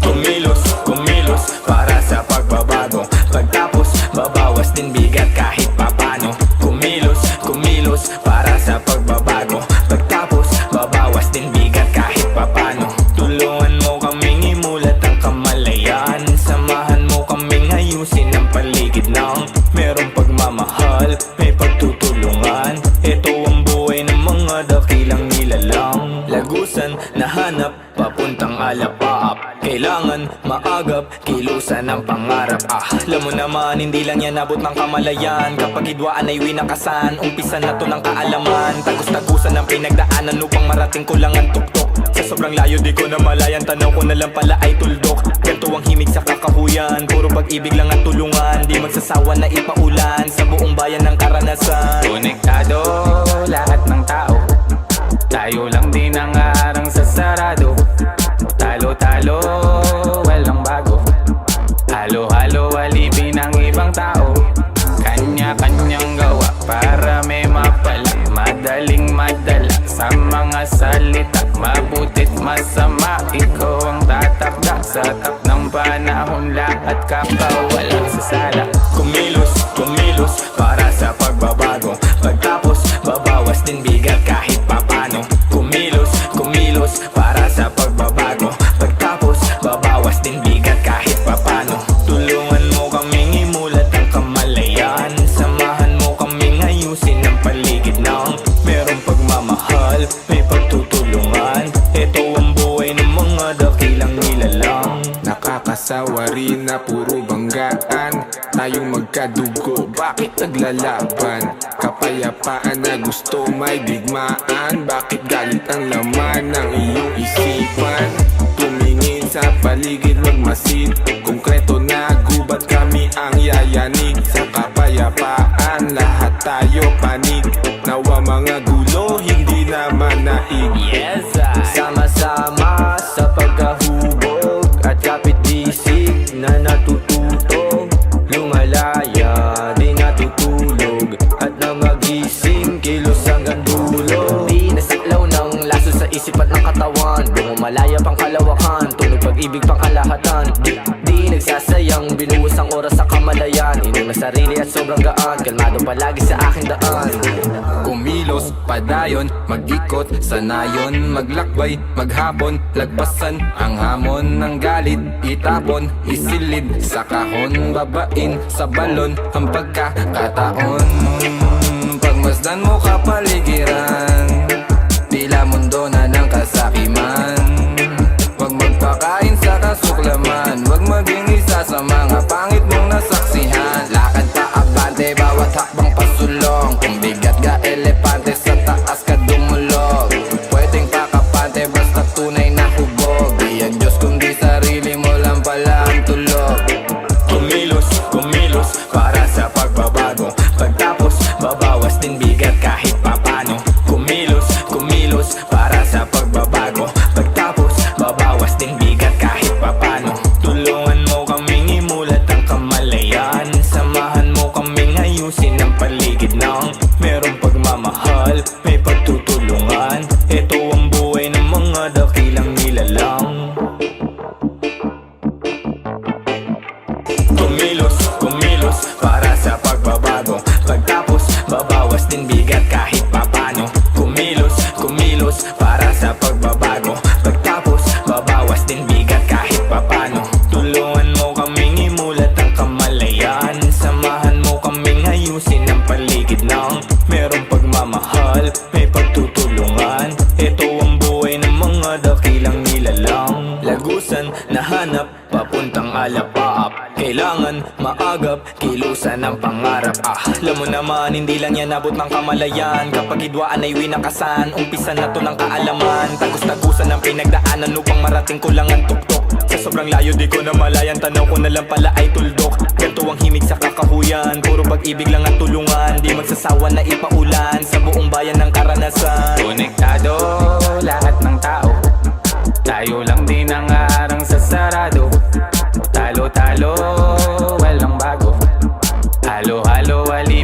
Kumilos, kumilos para sa pagbabago. Pagtapos, babawas din bigat kahit papano. Kumilos, kumilos para sa pagbabago. Pagtapos, babawas din bigat kahit papano. Tulungan mo kaming imulat ang kamalayan. Samahan mo kaming ayusin ang paligid ng merong pagmamahal, may pagtutulungan. Ito ang buhay ng mga dakilang nilalang. Lagusan, nahanap, papuntang alapaap. Kailangan maagap, kilusan ang pangarap. Alam mo naman, hindi lang yan abot ng kamalayan. Kapag hidwaan ay winakasan, umpisa na to ng kaalaman. Tagus-tagusan ang pinagdaanan upang marating ko lang ang tuktok. Sa sobrang layo di ko na malayan, tanaw ko na lang pala ay tuldok. Ganto ang himig sa kakahuyan, puro pag-ibig lang at tulungan. Di magsasawa na ipaulan sa buong bayan ng karanasan. Konektado lahat ng tao, tayo lang din ang harang sa sarado. Talo-talo, walang bago. Halo-halo, alipin ang ibang tao. Kanya-kanyang gawa para may mapala. Madaling madala sa mga salita, mabuti't masama. Ikaw ang tatakda sa tap ng panahon. Lahat kakawalang sasala. Kumilos, kumilos para sa pagbabago. Pagtapos, babawas din bigat kahit papano. Kumilos, kumilos para sa pagbabago. Pagtapos, babawas din bigat kahit papano. Tulungan mo kaming imulat ang kamalayan. Samahan mo kaming ayusin ang paligid ng merong pagmamahal, may pagtutulungan. Ito ang buhay ng mga dakilang nilalang. Nakakasawa rin na puro banggaan, tayong magkadugo, bakit naglalaban? Kapayapaan na gusto may digmaan, bakit galit ang laman ng iyong isipan? Tumingin sa paligid, magmasid, konkreto na gubat, kami ang yayanig. Sa kapayapaan, lahat tayo panig, nawa mga gulo, hindi naman naig. Yes, sama-sama sa pagkahubog at kapit-bisig na natututog. Lumalaya, di natutulog at na magising, kilos hanggang dulo. Di nasaklaw ng laso sa isip at ng katawan, bumalaya pang kalawakan, tunog pag-ibig pang kalahatan. Di nagsasayang, binuhos ang oras sa kamalayan. Inong na sarili at sobrang gaan, kalmado palagi sa aking daan. Kumilos, padayon, mag-ikot, sanayon, maglakbay, maghapon, lagpasan ang hamon ng galit, itapon, isilid sa kahon, babain sa balon ang pagkakataon. Pagmasdan mo kapaligiran, tila mundo na ng kasakiman. Huwag magpakain sa kasuklaman, huwag maging isa sa mga pangit mong nasaksihan. Lakad pa abante, bawat hakbang pasulong. Kung bigat ka elepante, sa taas ka dumulog. Pwedeng pakapante, basta tunay na hubog. Di ang Diyos kundi sarili mo lang pala ang tulog. Kumilos, kumilos para sa pagbabago. Pagtapos, babawas din bigat kahit papano. Kumilos, kumilos para sa pagbabago. Pagtapos, babawas din bigat kahit papano. Tulungan mo kaming imulat ang kamalayan. Samahan mo kaming ayusin ang paligid ng merong pagmamahal, may pagtutulungan. Ito ang buhay ng mga dakilang nilalang. Kumilos, kumilos para sa pagbabago. Pagtapos, babawas din bigat kahit papano. Kumilos, kumilos para sa pagbabago. Pagtapos, babawas din bigat kahit papano. Tulungan mo kaming imulat ang kamalayan. Samahan mo kaming ayusin ang paligid ng merong pagmamahal, may pagtutulungan. Ito ang buhay ng mga dakilang nilalang. Lagusan, nahanap, papuntang alapaap. Kailangan maagap, kilusan ang pangarap. Alam mo naman, hindi lang yan abot ng kamalayan. Kapag hidwaan ay winakasan, umpisa na to ng kaalaman. Tagus-tagusan ang pinagdaanan upang marating ko lang ang tuktok. Sa sobrang layo di ko na malayan, tanaw ko na lang pala ay tuldok. Ganto ang himig sa kakahuyan, puro pag-ibig lang at tulungan. Di magsasawa na ipaulan sa buong bayan ng karanasan. Konektado lahat ng tao, tayo lang din ang harang sa sarado. Talo-talo halo-halo, walang bago. Halo-halo, wali